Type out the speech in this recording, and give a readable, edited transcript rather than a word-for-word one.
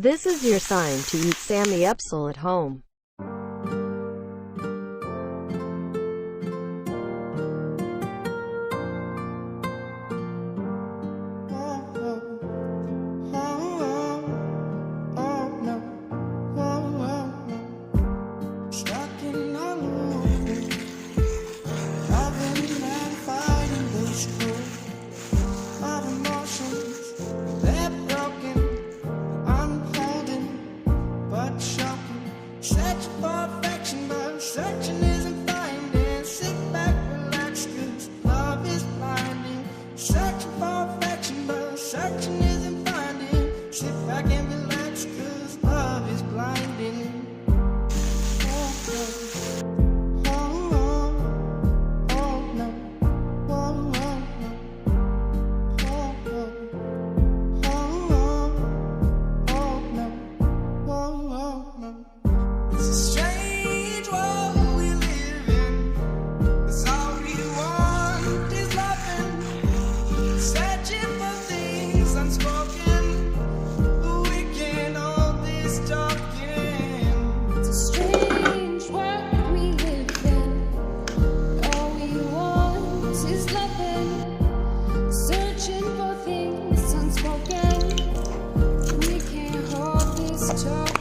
This is your sign to eat Sammy Epsel at home. Searching for affection, but searching isn't finding. Sit back, relax, 'cause love is blinding. Searching for affection, but searching isn't finding. Sit back and relax, 'cause love is blinding. Oh, oh, oh, oh, no. Oh, oh, no. Oh, oh, oh, no. Oh, oh, no. It's a strange world we live in, 'cause all we want is loving. Searching for things unspoken, but we can't hold this talking. It's a strange world we live in. All we want is loving. Searching for things unspoken. We can't hold this talk.